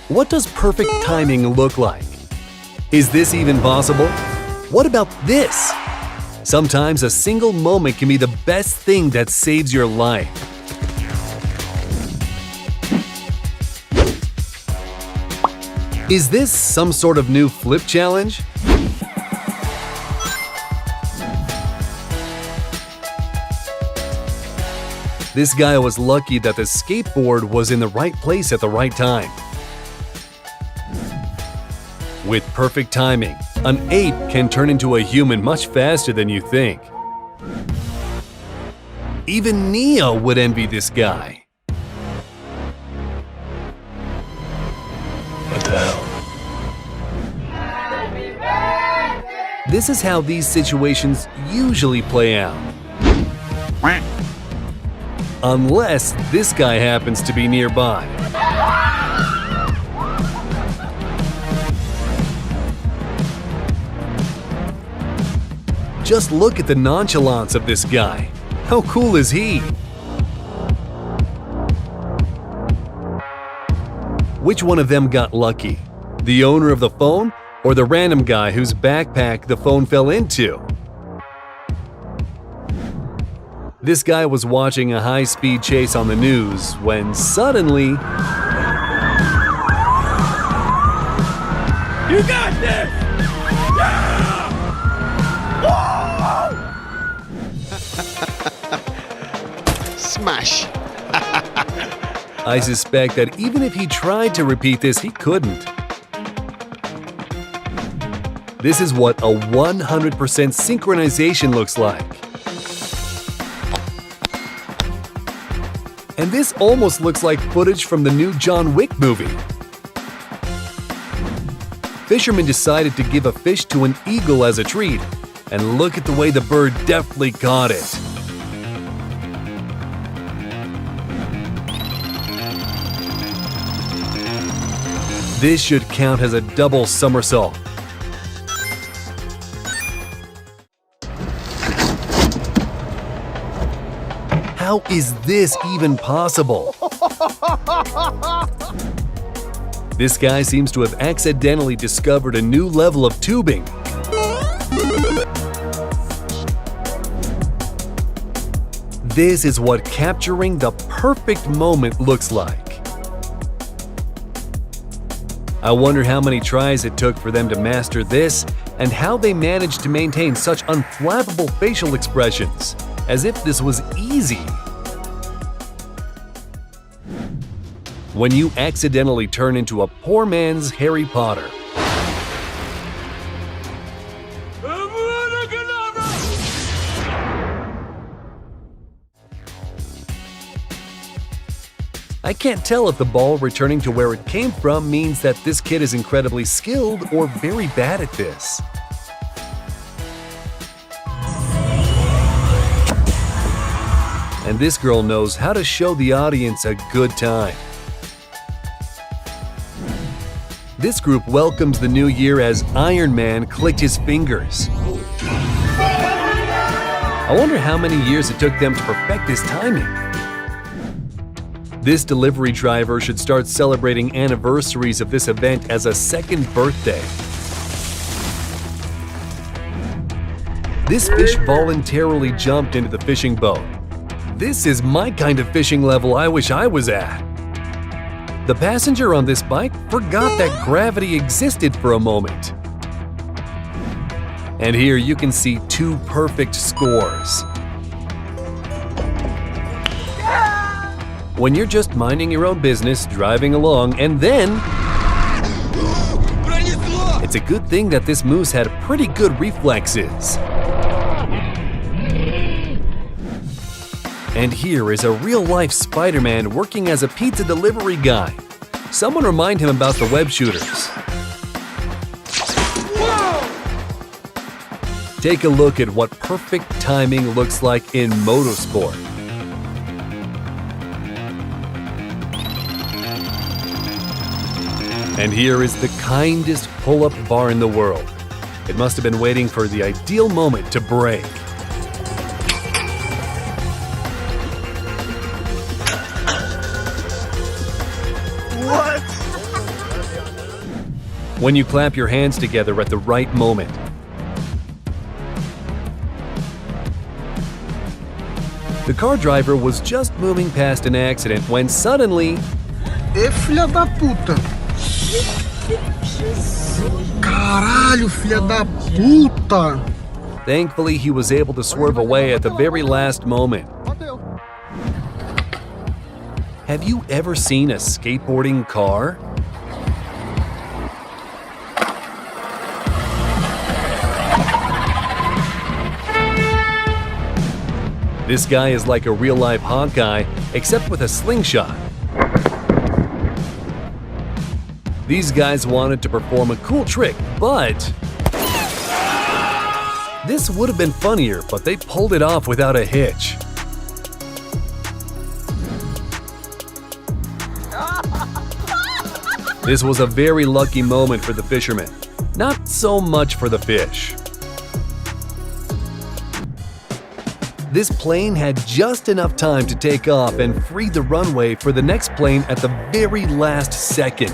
What does perfect timing look like? Is this even possible? What about this? Sometimes a single moment can be the best thing that saves your life. Is this some sort of new flip challenge? This guy was lucky that the skateboard was in the right place at the right time. With perfect timing, an ape can turn into a human much faster than you think. Even Neo would envy this guy. What the hell? This is how these situations usually play out. Unless this guy happens to be nearby. Just look at the nonchalance of this guy. How cool is he? Which one of them got lucky? The owner of the phone or the random guy whose backpack the phone fell into? This guy was watching a high-speed chase on the news when suddenly... You got this! Yeah! Smash! I suspect that even if he tried to repeat this, he couldn't. This is what a 100% synchronization looks like. And this almost looks like footage from the new John Wick movie. Fishermen decided to give a fish to an eagle as a treat, and look at the way the bird deftly caught it. This should count as a double somersault. How is this even possible? This guy seems to have accidentally discovered a new level of tubing. This is what capturing the perfect moment looks like. I wonder how many tries it took for them to master this and how they managed to maintain such unflappable facial expressions, as if this was easy. When you accidentally turn into a poor man's Harry Potter. I can't tell if the ball returning to where it came from means that this kid is incredibly skilled or very bad at this. And this girl knows how to show the audience a good time. This group welcomes the new year as Iron Man clicked his fingers. I wonder how many years it took them to perfect this timing. This delivery driver should start celebrating anniversaries of this event as a second birthday. This fish voluntarily jumped into the fishing boat. This is my kind of fishing level I wish I was at. The passenger on this bike forgot that gravity existed for a moment. And here you can see two perfect scores. When you're just minding your own business, driving along, and then... It's a good thing that this moose had pretty good reflexes. And here is a real-life Spider-Man working as a pizza delivery guy. Someone remind him about the web shooters. Take a look at what perfect timing looks like in motorsport. And here is the kindest pull-up bar in the world. It must have been waiting for the ideal moment to break. What? when you clap your hands together at the right moment. The car driver was just moving past an accident when suddenly... Filha da puta! Caralho, filha da puta! Thankfully, he was able to swerve away at the very last moment. Have you ever seen a skateboarding car? This guy is like a real-life Hawkeye, except with a slingshot. These guys wanted to perform a cool trick, but... this would have been funnier, but they pulled it off without a hitch. This was a very lucky moment for the fisherman, not so much for the fish. This plane had just enough time to take off and free the runway for the next plane at the very last second.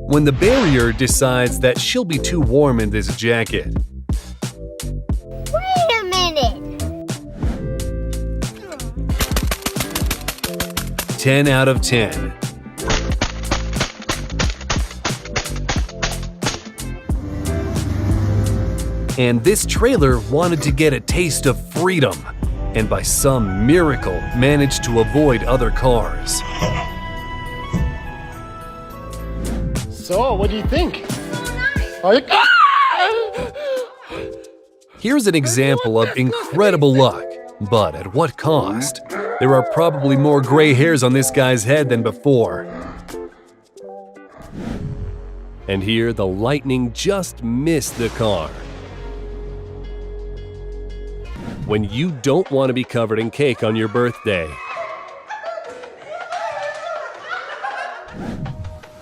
When the barrier decides that she'll be too warm in this jacket. Wait a minute! 10 out of 10. And this trailer wanted to get a taste of freedom, and by some miracle managed to avoid other cars. So, what do you think? Here's an example of incredible luck, but at what cost? There are probably more gray hairs on this guy's head than before. And here, the lightning just missed the car. When you don't want to be covered in cake on your birthday.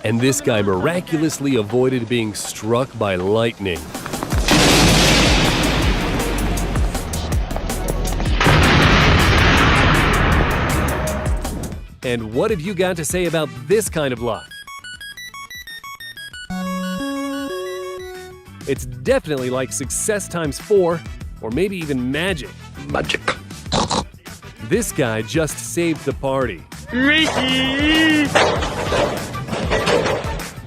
And this guy miraculously avoided being struck by lightning. And what have you got to say about this kind of luck? It's definitely like success times 4, or maybe even magic. Magic. This guy just saved the party. Mickey!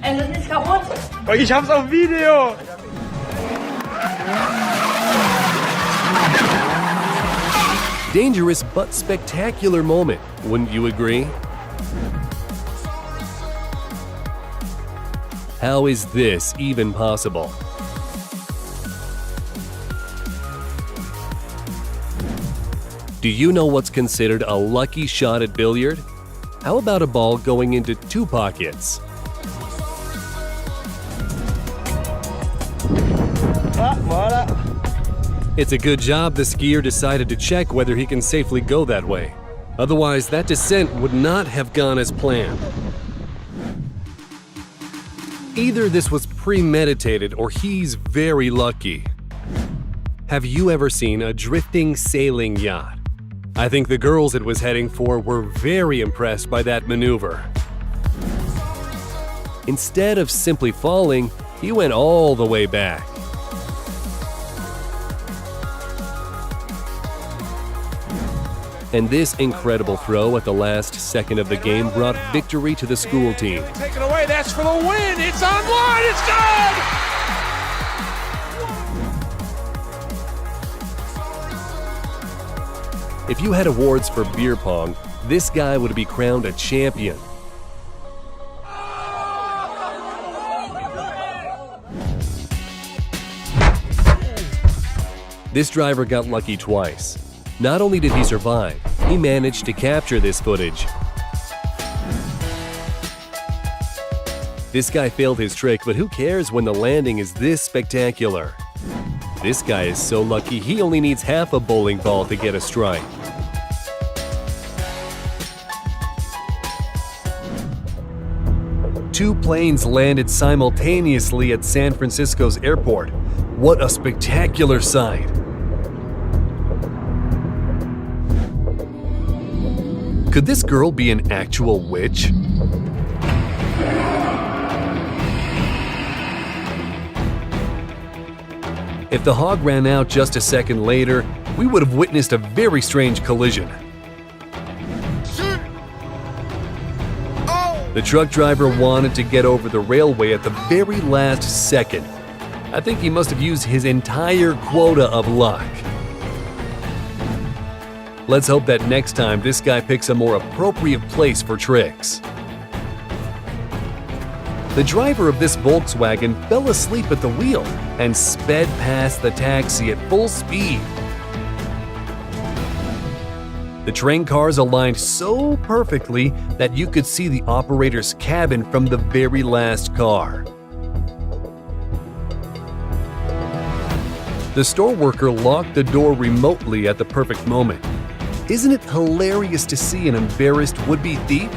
Es ist nicht kaputt. Oh, ich hab's auf Video! Dangerous but spectacular moment, wouldn't you agree? How is this even possible? Do you know what's considered a lucky shot at billiard? How about a ball going into 2 pockets? It's a good job the skier decided to check whether he can safely go that way. Otherwise, that descent would not have gone as planned. Either this was premeditated or he's very lucky. Have you ever seen a drifting sailing yacht? I think the girls it was heading for were very impressed by that maneuver. Instead of simply falling, he went all the way back. And this incredible throw at the last second of the game brought victory to the school team. Take it away, that's for the win! It's online, it's good! If you had awards for beer pong, this guy would be crowned a champion. This driver got lucky twice. Not only did he survive, he managed to capture this footage. This guy failed his trick, but who cares when the landing is this spectacular? This guy is so lucky he only needs half a bowling ball to get a strike. Two planes landed simultaneously at San Francisco's airport. What a spectacular sight! Could this girl be an actual witch? If the hog ran out just a second later, we would have witnessed a very strange collision. The truck driver wanted to get over the railway at the very last second. I think he must have used his entire quota of luck. Let's hope that next time this guy picks a more appropriate place for tricks. The driver of this Volkswagen fell asleep at the wheel and sped past the taxi at full speed. The train cars aligned so perfectly that you could see the operator's cabin from the very last car. The store worker locked the door remotely at the perfect moment. Isn't it hilarious to see an embarrassed would-be thief?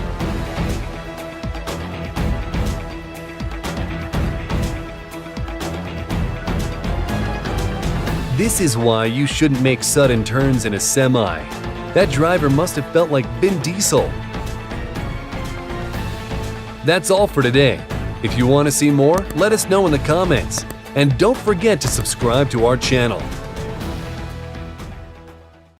This is why you shouldn't make sudden turns in a semi. That driver must have felt like Vin Diesel. That's all for today. If you want to see more, let us know in the comments. And don't forget to subscribe to our channel.